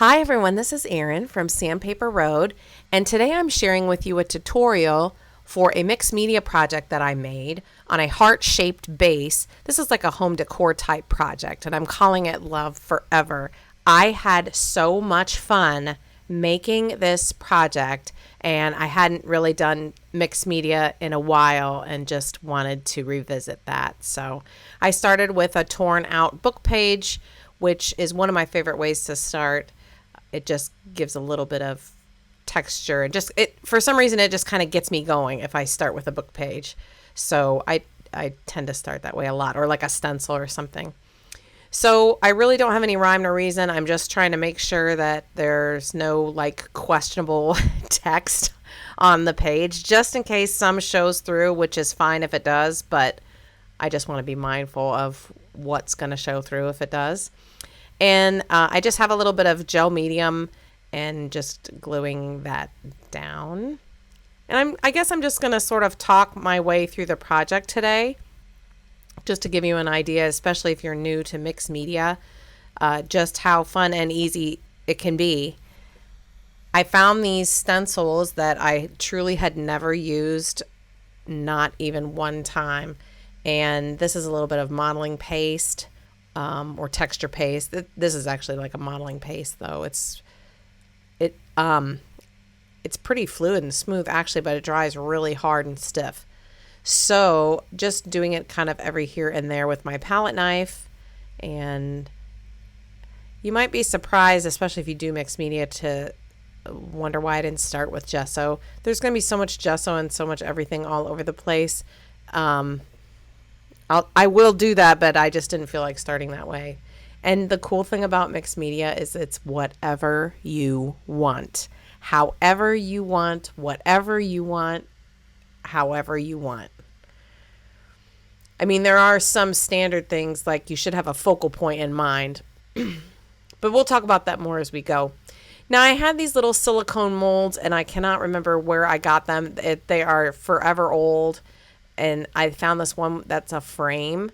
Hi everyone, this is Erin from Sandpaper Road, and today I'm sharing with you a tutorial for a mixed media project that I made on a heart-shaped base. This is like a home decor type project, and I'm calling it Love Forever. I had so much fun making this project, and I hadn't really done mixed media in a while and just wanted to revisit that. So I started with a torn out book page, which is one of my favorite ways to start. It just gives a little bit of texture and for some reason it just kind of gets me going if I start with a book page. So I tend to start that way a lot, or like a stencil or something. So I really don't have any rhyme or reason. I'm just trying to make sure that there's no like questionable text on the page, just in case some shows through, which is fine if it does, but I just want to be mindful of what's going to show through if it does. And I just have a little bit of gel medium and just gluing that down. And I guess I'm just going to sort of talk my way through the project today, just to give you an idea, especially if you're new to mixed media, just how fun and easy it can be. I found these stencils that I truly had never used, not even one time. And this is a little bit of modeling paste. Or texture paste. This is actually like a modeling paste, though. It's pretty fluid and smooth actually, but it dries really hard and stiff. So just doing it kind of every here and there with my palette knife, and you might be surprised, especially if you do mixed media, to wonder why I didn't start with gesso. There's going to be so much gesso and so much everything all over the place. I will do that, but I just didn't feel like starting that way. And the cool thing about mixed media is it's whatever you want, however you want, whatever you want, however you want. I mean, there are some standard things like you should have a focal point in mind, but we'll talk about that more as we go. Now, I had these little silicone molds, and I cannot remember where I got them. They are forever old. And I found this one that's a frame.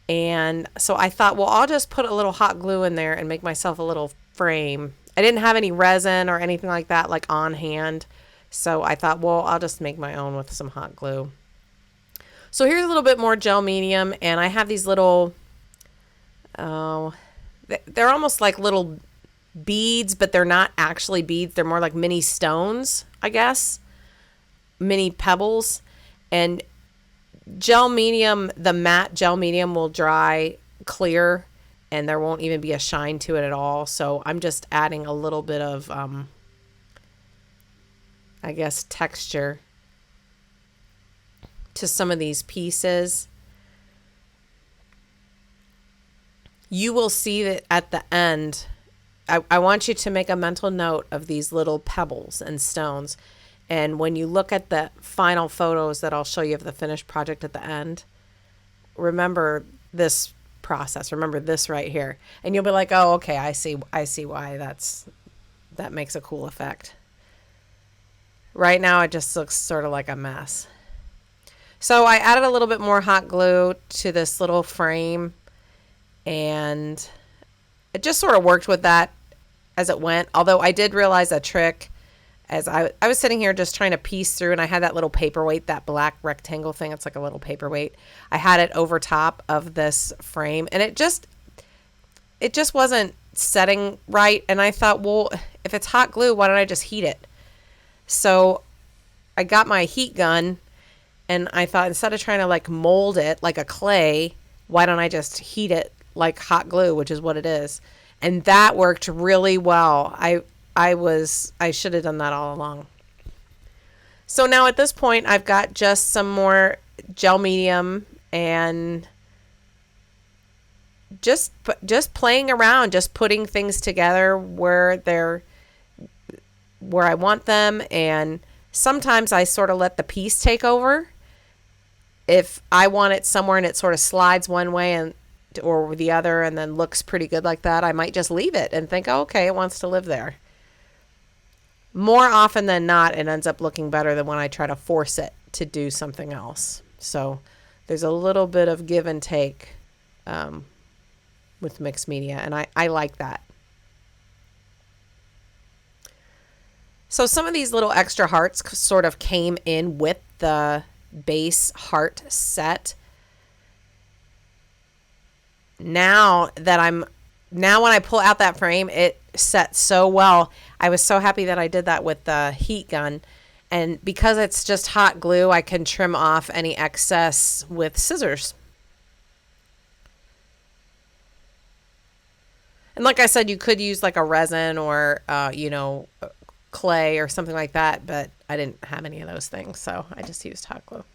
And so I thought, well, I'll just put a little hot glue in there and make myself a little frame. I didn't have any resin or anything like that, like on hand. So I thought, well, I'll just make my own with some hot glue. So here's a little bit more gel medium. And I have these little, they're almost like little beads, but they're not actually beads. They're more like mini stones, I guess. Mini pebbles. And gel medium, the matte gel medium will dry clear and there won't even be a shine to it at all. So I'm just adding a little bit of, I guess, texture to some of these pieces. You will see that at the end, I want you to make a mental note of these little pebbles and stones. And when you look at the final photos that I'll show you of the finished project at the end, remember this process. Remember this right here. And you'll be like, oh, okay, I see why that makes a cool effect. Right now it just looks sort of like a mess. So I added a little bit more hot glue to this little frame, and it just sort of worked with that as it went. Although I did realize a trick. As I was sitting here just trying to piece through, and I had that little paperweight, that black rectangle thing. It's like a little paperweight. I had it over top of this frame, and it just wasn't setting right. And I thought, well, if it's hot glue, why don't I just heat it? So I got my heat gun, and I thought, instead of trying to like mold it like a clay, why don't I just heat it like hot glue, which is what it is. And that worked really well. I should have done that all along. So now at this point, I've got just some more gel medium and just playing around, just putting things together where I want them. And sometimes I sort of let the piece take over. If I want it somewhere and it sort of slides one way or the other and then looks pretty good like that, I might just leave it and think, oh, okay, it wants to live there. More often than not, it ends up looking better than when I try to force it to do something else. So there's a little bit of give and take with mixed media, and I like that. So some of these little extra hearts sort of came in with the base heart set. Now when I pull out that frame, it set so well. I was so happy that I did that with the heat gun. And because it's just hot glue, I can trim off any excess with scissors. And like I said, you could use like a resin or, clay or something like that, but I didn't have any of those things, so I just used hot glue.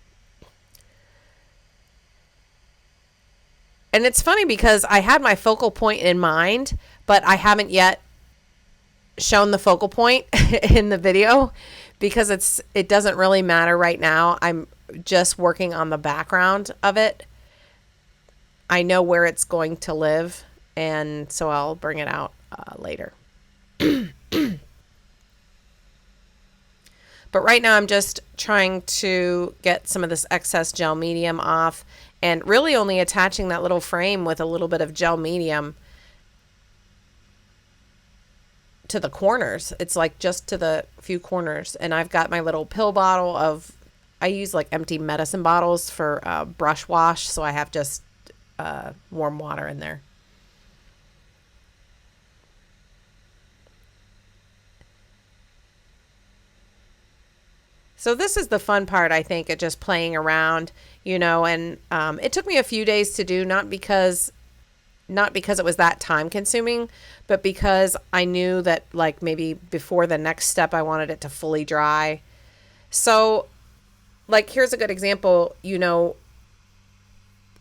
And it's funny because I had my focal point in mind, but I haven't yet shown the focal point in the video because it doesn't really matter right now. I'm just working on the background of it. I know where it's going to live, and so I'll bring it out later. But right now I'm just trying to get some of this excess gel medium off and really only attaching that little frame with a little bit of gel medium to the corners. It's like just to the few corners. And I've got my little pill bottle I use like empty medicine bottles for brush wash. So I have just warm water in there. So this is the fun part, I think, of just playing around, and it took me a few days to do, not because it was that time consuming, but because I knew that like maybe before the next step, I wanted it to fully dry. So like, here's a good example,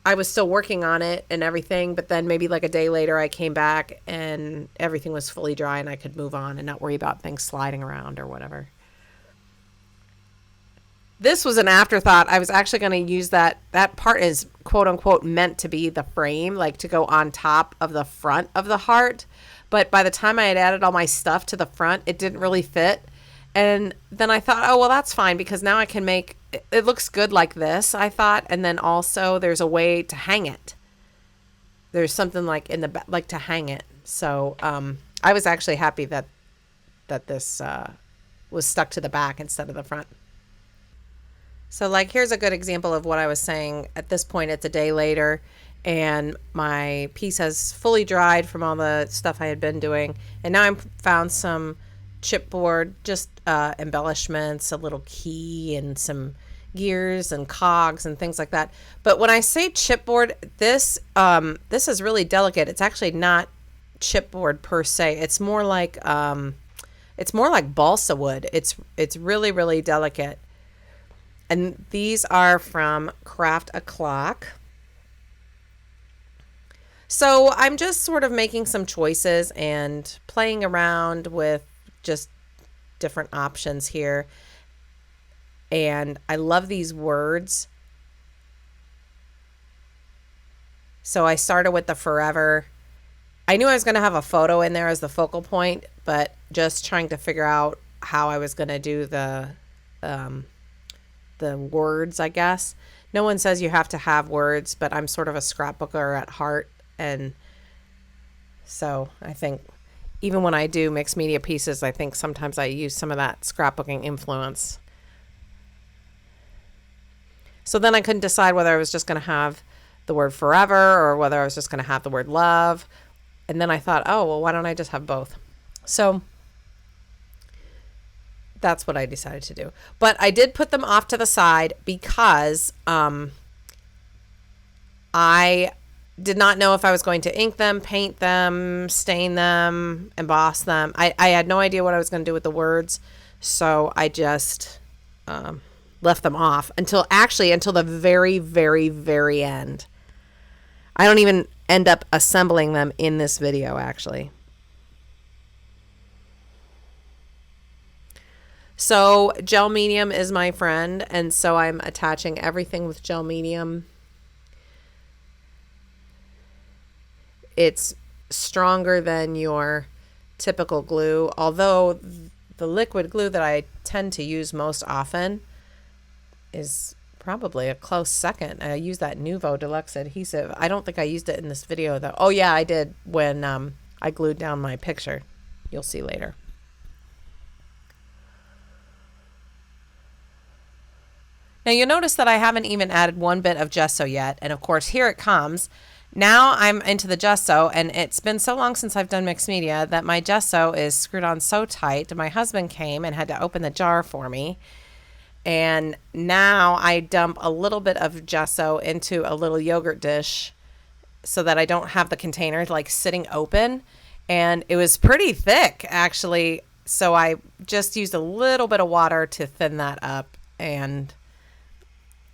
I was still working on it and everything, but then maybe like a day later I came back and everything was fully dry and I could move on and not worry about things sliding around or whatever. This was an afterthought. I was actually going to use that part is quote unquote meant to be the frame, like to go on top of the front of the heart. But by the time I had added all my stuff to the front, it didn't really fit. And then I thought, oh, well, that's fine because now I can make, it looks good like this, I thought. And then also there's a way to hang it. There's something like in the back, like to hang it. So I was actually happy that this was stuck to the back instead of the front. So like, here's a good example of what I was saying. At this point, it's a day later and my piece has fully dried from all the stuff I had been doing. And now I found some chipboard, just embellishments, a little key and some gears and cogs and things like that. But when I say chipboard, this is really delicate. It's actually not chipboard per se. It's more like balsa wood. It's really, really delicate. And these are from CraftUla. So I'm just sort of making some choices and playing around with just different options here. And I love these words. So I started with the forever. I knew I was going to have a photo in there as the focal point, but just trying to figure out how I was going to do the words, I guess. No one says you have to have words, but I'm sort of a scrapbooker at heart. And so I think even when I do mixed media pieces, I think sometimes I use some of that scrapbooking influence. So then I couldn't decide whether I was just going to have the word forever or whether I was just going to have the word love. And then I thought, oh, well, why don't I just have both? So that's what I decided to do. But I did put them off to the side because I did not know if I was going to ink them, paint them, stain them, emboss them. I had no idea what I was going to do with the words. So I just left them off until the very, very, very end. I don't even end up assembling them in this video, actually. So gel medium is my friend, and so I'm attaching everything with gel medium. It's stronger than your typical glue, although the liquid glue that I tend to use most often is probably a close second. I use that Nuvo Deluxe adhesive. I don't think I used it in this video, though. Oh, yeah, I did when I glued down my picture. You'll see later. Now you'll notice that I haven't even added one bit of gesso yet. And of course, here it comes. Now I'm into the gesso, and it's been so long since I've done mixed media that my gesso is screwed on so tight. My husband came and had to open the jar for me. And now I dump a little bit of gesso into a little yogurt dish so that I don't have the container like sitting open. And it was pretty thick, actually. So I just used a little bit of water to thin that up, and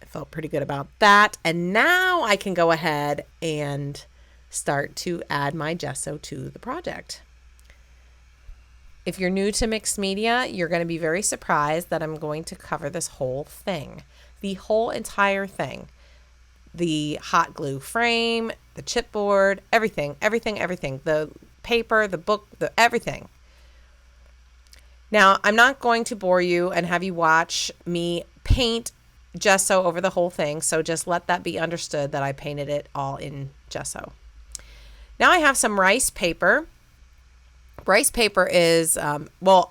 I felt pretty good about that. And now I can go ahead and start to add my gesso to the project. If you're new to mixed media, you're going to be very surprised that I'm going to cover this whole thing, the whole entire thing. The hot glue frame, the chipboard, everything. The paper, the book, everything. Now, I'm not going to bore you and have you watch me paint gesso over the whole thing, so just let that be understood that I painted it all in gesso. Now I have some rice paper. Rice paper is, I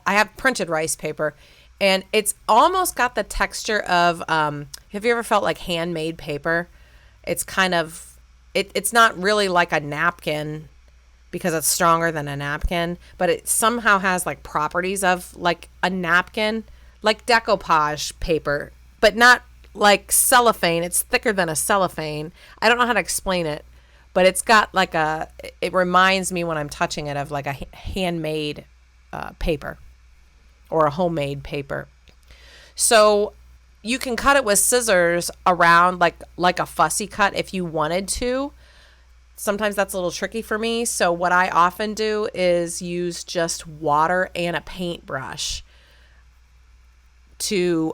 have printed rice paper, and it's almost got the texture of, have you ever felt like handmade paper? It's kind of, it's not really like a napkin because it's stronger than a napkin, but it somehow has like properties of like a napkin, like decoupage paper, but not like cellophane. It's thicker than a cellophane. I don't know how to explain it, but it's got like it reminds me when I'm touching it of like a handmade paper or a homemade paper. So you can cut it with scissors around like a fussy cut if you wanted to. Sometimes that's a little tricky for me. So what I often do is use just water and a paintbrush to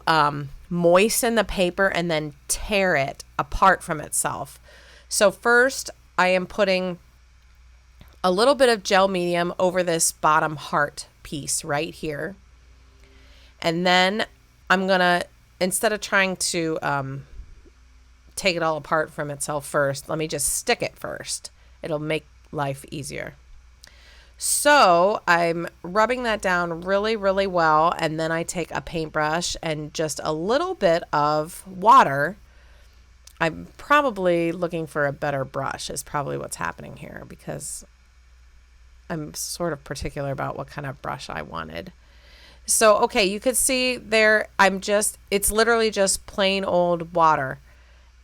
moisten the paper and then tear it apart from itself. So first I am putting a little bit of gel medium over this bottom heart piece right here. And then I'm going to, instead of trying to take it all apart from itself first, let me just stick it first. It'll make life easier. So I'm rubbing that down really, really well, and then I take a paintbrush and just a little bit of water. I'm probably looking for a better brush is probably what's happening here, because I'm sort of particular about what kind of brush I wanted. So, okay, you could see there, it's literally just plain old water.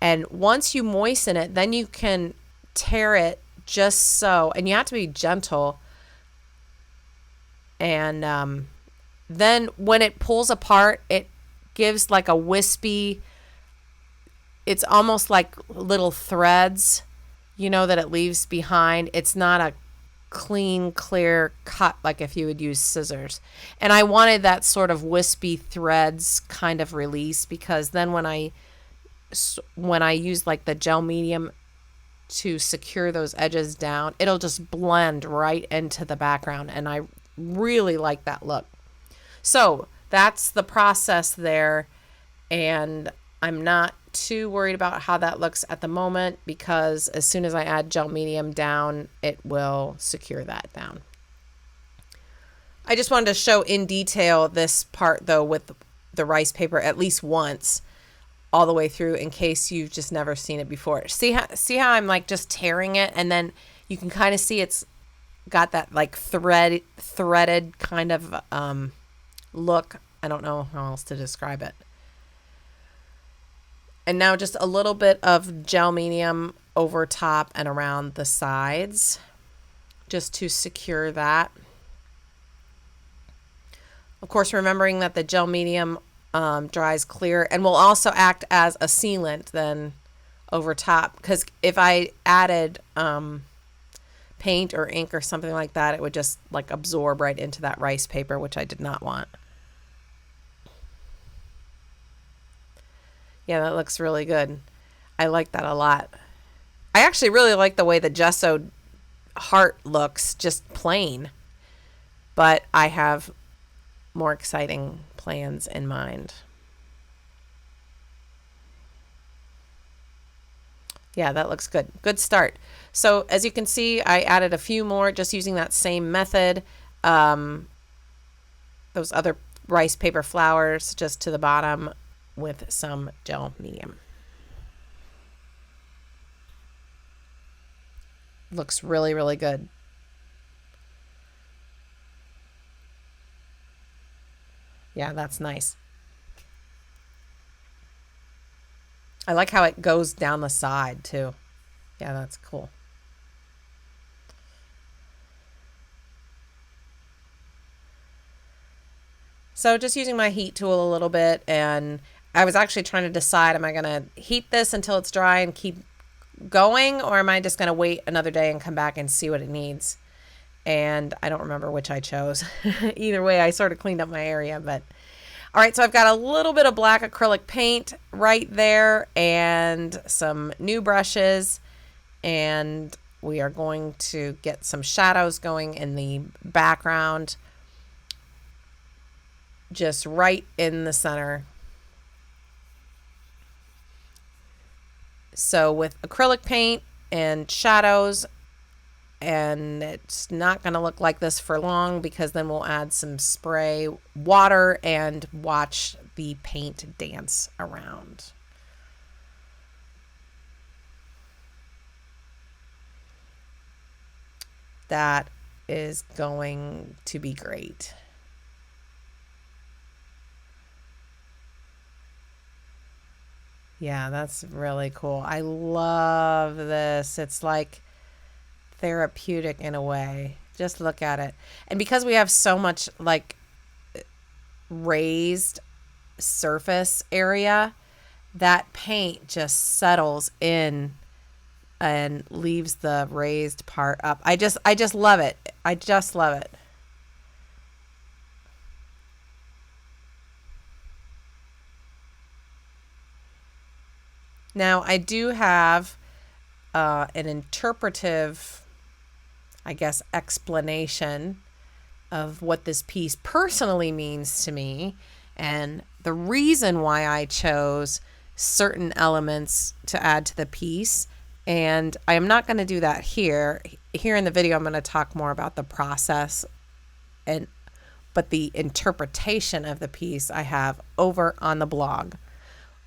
And once you moisten it, then you can tear it just so, and you have to be gentle. And then when it pulls apart, it gives like a wispy, it's almost like little threads, that it leaves behind. It's not a clean, clear cut like if you would use scissors. And I wanted that sort of wispy threads kind of release, because then when I use like the gel medium to secure those edges down, it'll just blend right into the background, and I really like that look. So that's the process there, and I'm not too worried about how that looks at the moment, because as soon as I add gel medium down, it will secure that down. I just wanted to show in detail this part though with the rice paper at least once all the way through, in case you've just never seen it before. See how I'm like just tearing it, and then you can kind of see it's got that like threaded kind of look. I don't know how else to describe it. And now just a little bit of gel medium over top and around the sides, just to secure that. Of course, remembering that the gel medium dries clear and will also act as a sealant then over top, because if I added paint or ink or something like that, it would just like absorb right into that rice paper, which I did not want. Yeah, that looks really good. I like that a lot. I actually really like the way the gesso heart looks, just plain. But I have more exciting plans in mind. Yeah, that looks good. Good start. So as you can see, I added a few more just using that same method. Those other rice paper flowers just to the bottom. with some gel medium. Looks really, really good. Yeah, that's nice. I like how it goes down the side too. Yeah, that's cool. So just using my heat tool a little bit, and I was actually trying to decide, am I going to heat this until it's dry and keep going, or am I just going to wait another day and come back and see what it needs? And I don't remember which I chose. Either way, I sort of cleaned up my area, but all right, so I've got a little bit of black acrylic paint right there and some new brushes, and we are going to get some shadows going in the background, just right in the center. So with acrylic paint and shadows, and it's not going to look like this for long because then we'll add some spray water and watch the paint dance around. That is going to be great. Yeah, that's really cool. I love this. It's like therapeutic in a way. Just look at it. And because we have so much like raised surface area, that paint just settles in and leaves the raised part up. I just love it. I just love it. Now I do have an interpretive, I guess, explanation of what this piece personally means to me and the reason why I chose certain elements to add to the piece. And I am not going to do that here. Here in the video, I'm going to talk more about the process, but the interpretation of the piece I have over on the blog.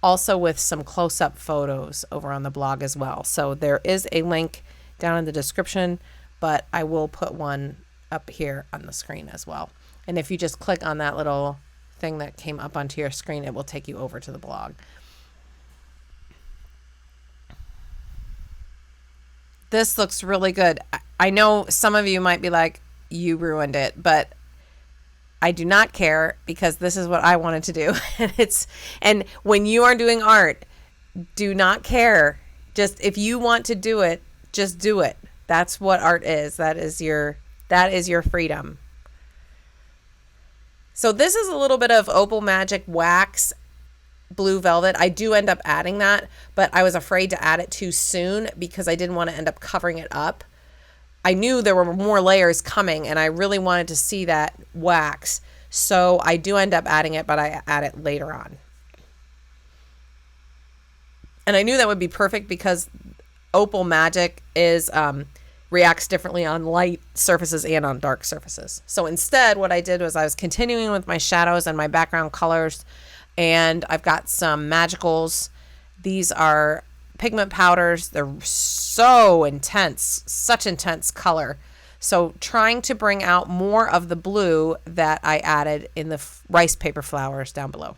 Also with some close-up photos over on the blog as well. So there is a link down in the description, but I will put one up here on the screen as well. And if you just click on that little thing that came up onto your screen, it will take you over to the blog. This looks really good. I know some of you might be like, you ruined it, but I do not care because this is what I wanted to do. And when you are doing art, do not care. Just if you want to do it, just do it. That's what art is. That is your freedom. So this is a little bit of Opal Magic Wax Blue Velvet. I do end up adding that, but I was afraid to add it too soon because I didn't want to end up covering it up. I knew there were more layers coming and I really wanted to see that wax. So I do end up adding it, but I add it later on. And I knew that would be perfect because Opal Magic is reacts differently on light surfaces and on dark surfaces. So instead, what I did was I was continuing with my shadows and my background colors, and I've got some magicals. These are pigment powders. They're so intense, such intense color. So trying to bring out more of the blue that I added in the rice paper flowers down below.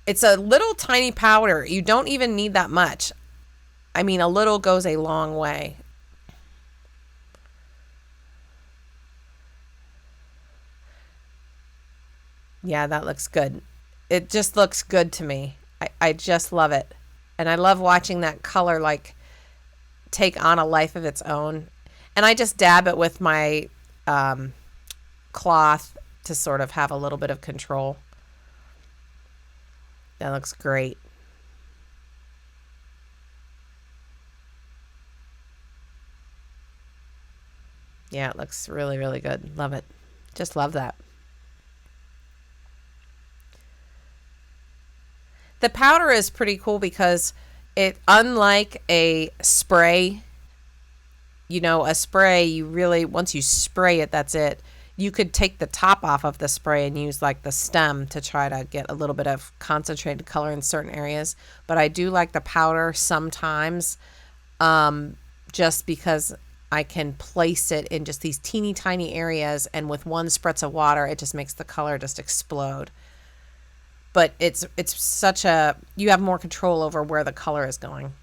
It's a little tiny powder. You don't even need that much. I mean, a little goes a long way. Yeah, that looks good. It just looks good to me. I just love it. And I love watching that color like take on a life of its own. And I just dab it with my cloth to sort of have a little bit of control. That looks great. Yeah, it looks really, really good. Love it. Just love that. The powder is pretty cool because it, unlike a spray, you know, a spray, you really, once you spray it, that's it. You could take the top off of the spray and use like the stem to try to get a little bit of concentrated color in certain areas. But I do like the powder sometimes, just because I can place it in just these teeny tiny areas, and with one spritz of water, it just makes the color just explode. But it's such a, you have more control over where the color is going.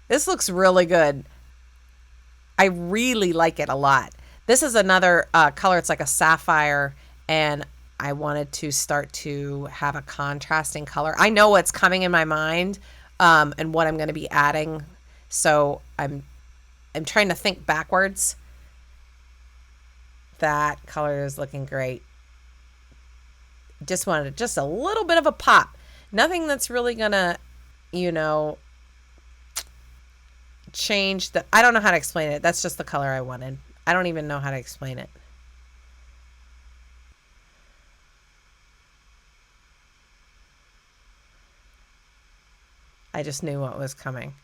This looks really good. I really like it a lot. This is another color. It's like a sapphire, and I wanted to start to have a contrasting color. I know what's coming in my mind, and what I'm going to be adding. So I'm trying to think backwards. That color is looking great. Just wanted just a little bit of a pop. Nothing that's really going to, change the, I don't know how to explain it. That's just the color I wanted. I don't even know how to explain it. I just knew what was coming.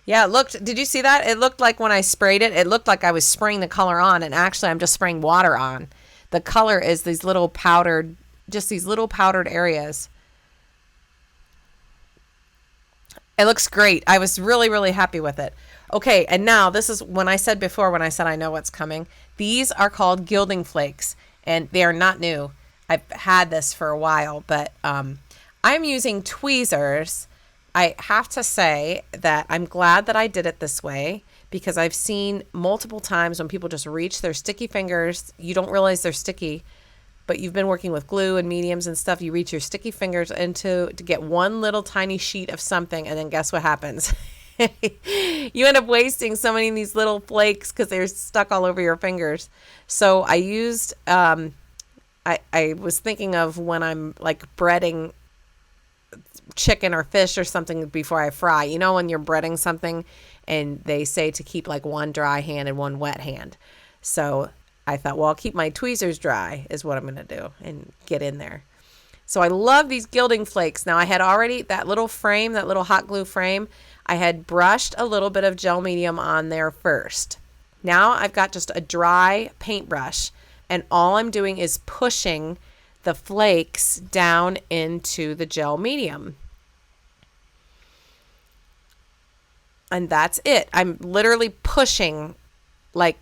Yeah, it looked, did you see that? It looked like when I sprayed it, it looked like I was spraying the color on, and actually I'm just spraying water on. The color is these little powdered, just these little powdered areas. It looks great. I was really, really happy with it. Okay, and now this is when I said before, when I said I know what's coming. These are called Gilding Flakes, and they are not new. I've had this for a while, but I'm using tweezers. I have to say that I'm glad that I did it this way, because I've seen multiple times when people just reach their sticky fingers. You don't realize they're sticky, but you've been working with glue and mediums and stuff. You reach your sticky fingers to get one little tiny sheet of something, and then guess what happens? You end up wasting so many of these little flakes because they're stuck all over your fingers. So I used, I was thinking of when I'm like breading chicken or fish or something before I fry. You know, when you're breading something and they say to keep like one dry hand and one wet hand. So I thought, well, I'll keep my tweezers dry is what I'm going to do and get in there. So I love these Gilding Flakes. Now I had already, that little frame, that little hot glue frame, I had brushed a little bit of gel medium on there first. Now I've got just a dry paintbrush, and all I'm doing is pushing the flakes down into the gel medium. And that's it. I'm literally pushing like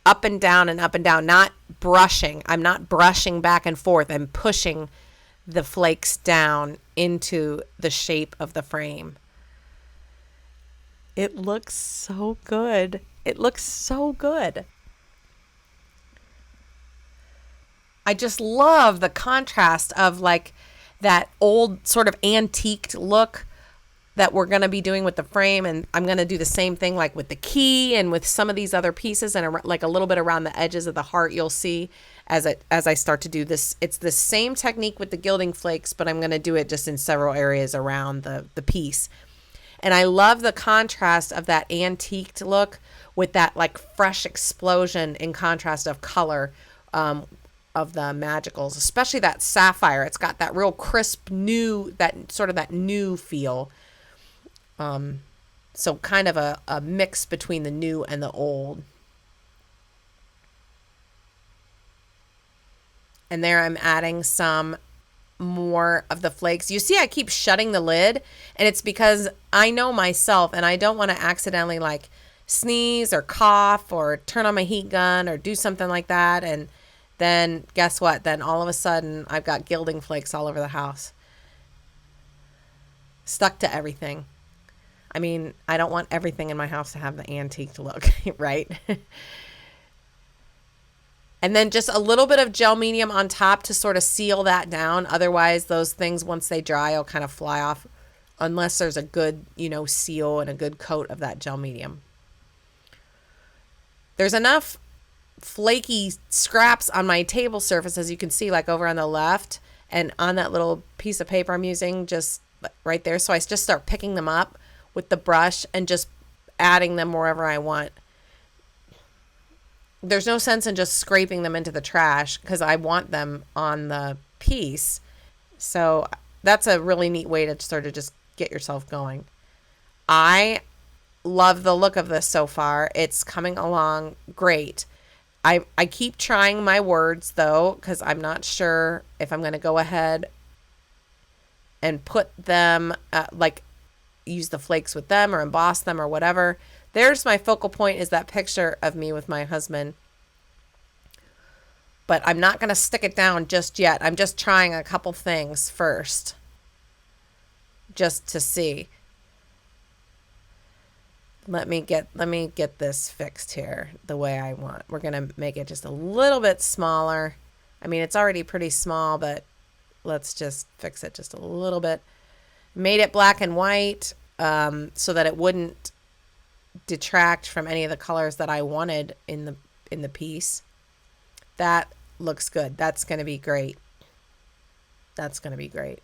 up and down, not brushing. I'm not brushing back and forth. I'm pushing the flakes down into the shape of the frame. It looks so good. It looks so good. I just love the contrast of like that old sort of antiqued look that we're going to be doing with the frame, and I'm going to do the same thing like with the key and with some of these other pieces, and like a little bit around the edges of the heart. You'll see as I start to do this. It's the same technique with the Gilding Flakes, but I'm going to do it just in several areas around the piece. And I love the contrast of that antiqued look with that like fresh explosion in contrast of color of the magicals, especially that sapphire. It's got that real crisp new, that sort of that new feel. So kind of a mix between the new and the old. And there I'm adding some more of the flakes. You see I keep shutting the lid, and it's because I know myself and I don't want to accidentally like sneeze or cough or turn on my heat gun or do something like that. And then guess what? Then all of a sudden I've got Gilding Flakes all over the house. Stuck to everything. I mean, I don't want everything in my house to have the antique look, right? And then just a little bit of gel medium on top to sort of seal that down. Otherwise, those things, once they dry, will kind of fly off unless there's a good, seal and a good coat of that gel medium. There's enough flaky scraps on my table surface, as you can see, like over on the left and on that little piece of paper I'm using just right there. So I just start picking them up with the brush and just adding them wherever I want. There's no sense in just scraping them into the trash because I want them on the piece. So that's a really neat way to sort of just get yourself going. I love the look of this so far. It's coming along great. I keep trying my words though, because I'm not sure if I'm going to go ahead and put them, like use the flakes with them or emboss them or whatever. There's my focal point, is that picture of me with my husband. But I'm not going to stick it down just yet. I'm just trying a couple things first, just to see. Let me get this fixed here the way I want. We're going to make it just a little bit smaller. I mean, it's already pretty small, but let's just fix it just a little bit. Made it black and white so that it wouldn't detract from any of the colors that I wanted in the piece. That looks good. That's going to be great. That's going to be great.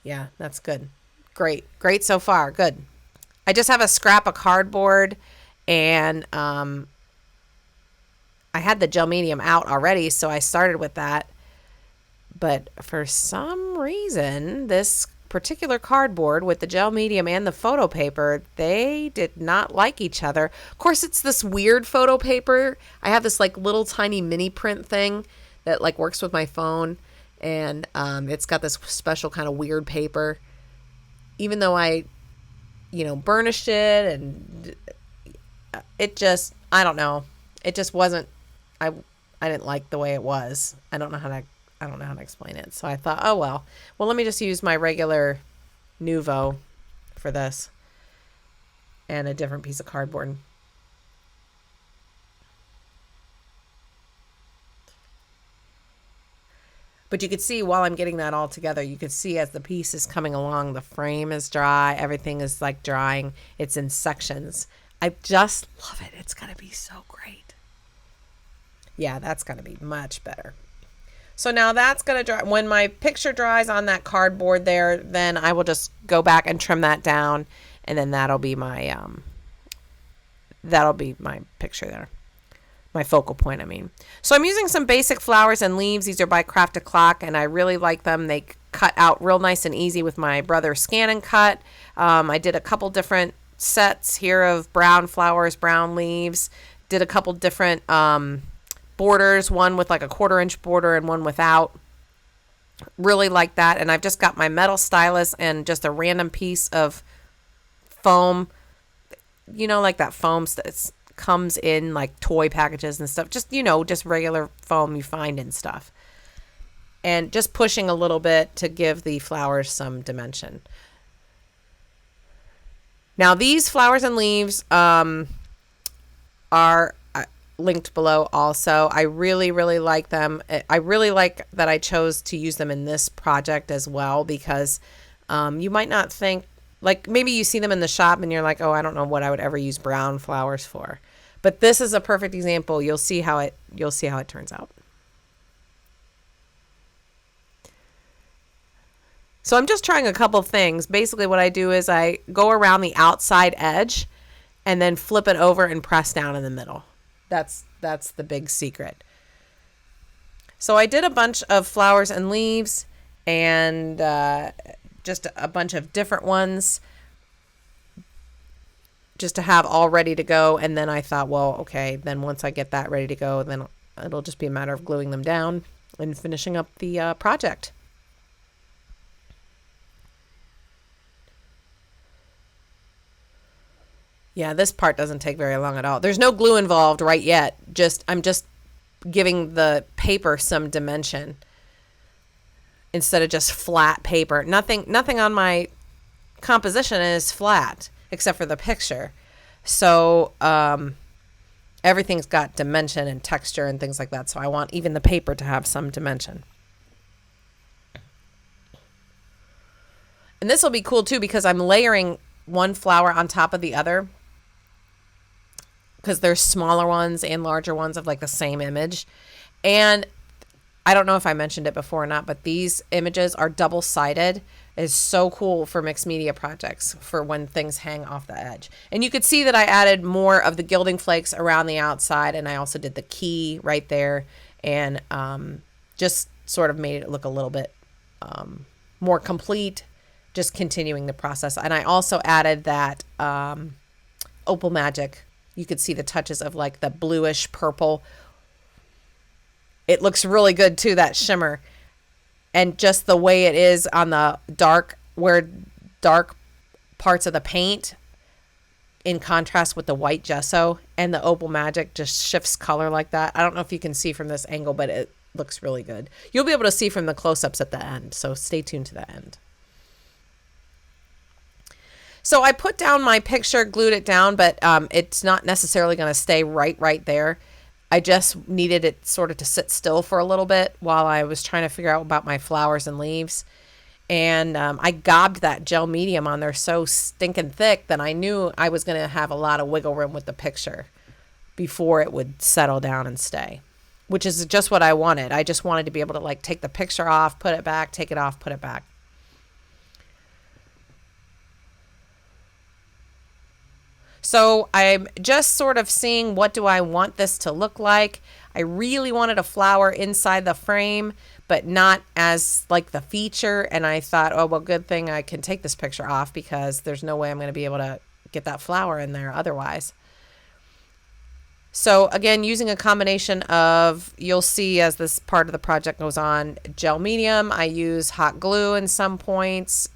Yeah, that's good. Great. Great so far. Good. I just have a scrap of cardboard, and I had the gel medium out already, so I started with that. But for some reason, this particular cardboard with the gel medium and the photo paper, they did not like each other. Of course, it's this weird photo paper. I have this like little tiny mini print thing that like works with my phone, and it's got this special kind of weird paper. Even though I, burnished it, and it just, I don't know. It just wasn't, I didn't like the way it was. I don't know how to explain it. So I thought, oh, well, let me just use my regular Nuvo for this and a different piece of cardboard. But you could see while I'm getting that all together, you could see as the piece is coming along, the frame is dry. Everything is like drying. It's in sections. I just love it. It's going to be so great. Yeah, that's going to be much better. So now that's going to dry. When my picture dries on that cardboard there, then I will just go back and trim that down, and then that'll be my picture there. My focal point, I mean. So I'm using some basic flowers and leaves. These are by CraftUla, and I really like them. They cut out real nice and easy with my brother's Scan and Cut. I did a couple different sets here of brown flowers, brown leaves. Did a couple different borders, one with like a 1/4-inch border and one without. Really like that. And I've just got my metal stylus and just a random piece of foam. Like that foam that comes in like toy packages and stuff. Just, just regular foam you find and stuff. And just pushing a little bit to give the flowers some dimension. Now these flowers and leaves are linked below also. I really, really like them. I really like that I chose to use them in this project as well, because you might not think, like maybe you see them in the shop and you're like, oh, I don't know what I would ever use brown flowers for. But this is a perfect example. You'll see how it turns out. So I'm just trying a couple things. Basically what I do is I go around the outside edge and then flip it over and press down in the middle. That's the big secret. So I did a bunch of flowers and leaves, and just a bunch of different ones just to have all ready to go. And then I thought, well, okay, then once I get that ready to go, then it'll just be a matter of gluing them down and finishing up the project. Yeah, this part doesn't take very long at all. There's no glue involved right yet. I'm just giving the paper some dimension instead of just flat paper. Nothing on my composition is flat except for the picture. So everything's got dimension and texture and things like that. So I want even the paper to have some dimension. And this will be cool too, because I'm layering one flower on top of the other, because there's smaller ones and larger ones of like the same image. And I don't know if I mentioned it before or not, but these images are double-sided. It's so cool for mixed media projects for when things hang off the edge. And you could see that I added more of the gilding flakes around the outside, and I also did the key right there, and just sort of made it look a little bit more complete, just continuing the process. And I also added that Opal Magic. You could see the touches of like the bluish purple. It looks really good too, that shimmer. And just the way it is on the dark, where dark parts of the paint in contrast with the white gesso, and the Opal Magic just shifts color like that. I don't know if you can see from this angle, but it looks really good. You'll be able to see from the close-ups at the end, so stay tuned to the end. So I put down my picture, glued it down, but it's not necessarily going to stay right there. I just needed it sort of to sit still for a little bit while I was trying to figure out about my flowers and leaves. And I gobbed that gel medium on there so stinking thick that I knew I was going to have a lot of wiggle room with the picture before it would settle down and stay, which is just what I wanted. I just wanted to be able to like take the picture off, put it back, take it off, put it back. So I'm just sort of seeing, what do I want this to look like? I really wanted a flower inside the frame, but not as like the feature. And I thought, oh, well, good thing I can take this picture off, because there's no way I'm going to be able to get that flower in there otherwise. So again, using a combination of, you'll see as this part of the project goes on, gel medium. I use hot glue in some points.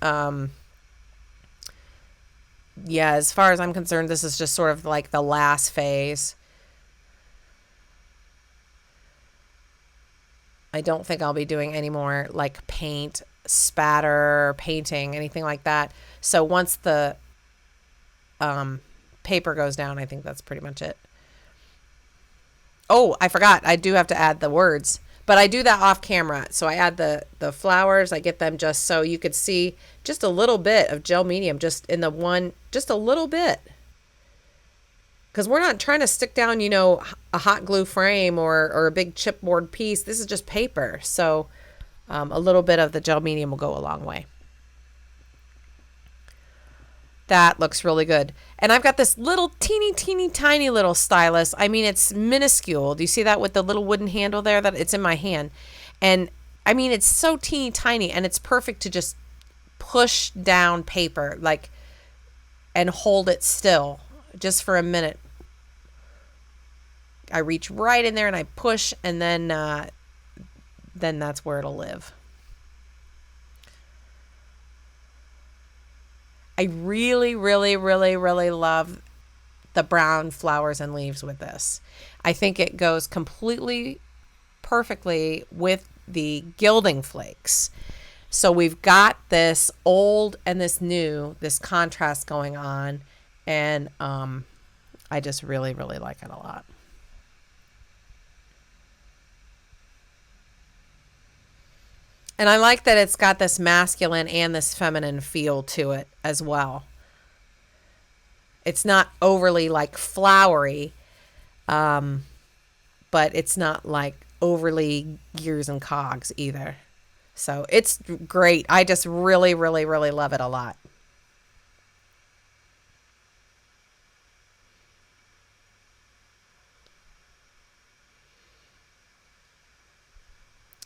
Yeah, as far as I'm concerned, this is just sort of like the last phase. I don't think I'll be doing any more like paint, spatter, painting, anything like that. So once the paper goes down, I think that's pretty much it. Oh, I forgot. I do have to add the words, but I do that off camera. So I add the flowers. I get them just so you could see just a little bit of gel medium, just in the one, just a little bit. Because we're not trying to stick down, you know, a hot glue frame or a big chipboard piece. This is just paper. So a little bit of the gel medium will go a long way. That looks really good. And I've got this little teeny tiny little stylus. I mean, it's minuscule. Do you see that with the little wooden handle there? That it's in my hand. And I mean, it's so teeny tiny, and it's perfect to just push down paper, like, and hold it still just for a minute. I reach right in there and I push, and then that's where it'll live. I really love the brown flowers and leaves with this. I think it goes completely perfectly with the Gilding Flakes. So we've got this old and this new, this contrast going on, and I just really like it a lot. And I like that it's got this masculine and this feminine feel to it as well. It's not overly like flowery, but it's not like overly gears and cogs either. So it's great. I just really love it a lot.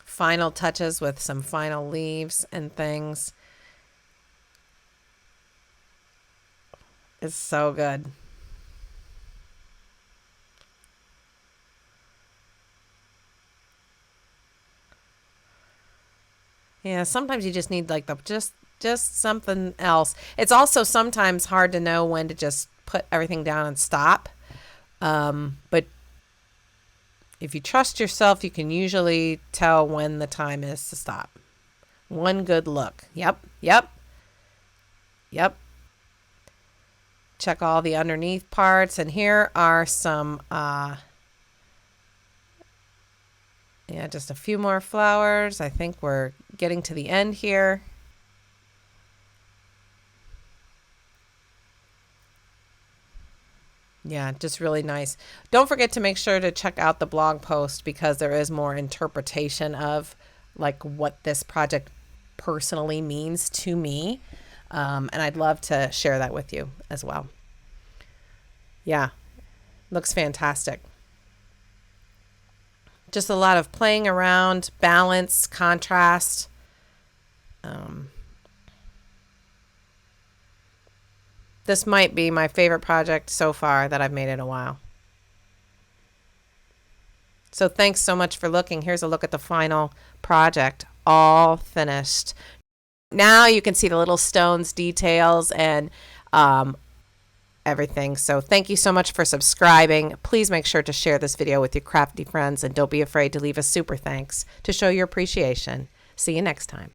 Final touches with some final leaves and things. It's so good. Yeah, sometimes you just need like the just something else. It's also sometimes hard to know when to just put everything down and stop. But if you trust yourself, you can usually tell when the time is to stop. One good look. Yep. Check all the underneath parts. And here are some, just a few more flowers. I think we're getting to the end here. Yeah, just really nice. Don't forget to make sure to check out the blog post, because there is more interpretation of like what this project personally means to me. And I'd love to share that with you as well. Yeah, looks fantastic. Just a lot of playing around, balance, contrast. This might be my favorite project so far that I've made in a while. So thanks so much for looking. Here's a look at the final project, all finished. Now you can see the little stones details and everything. So thank you so much for subscribing. Please make sure to share this video with your crafty friends, and don't be afraid to leave a super thanks to show your appreciation. See you next time.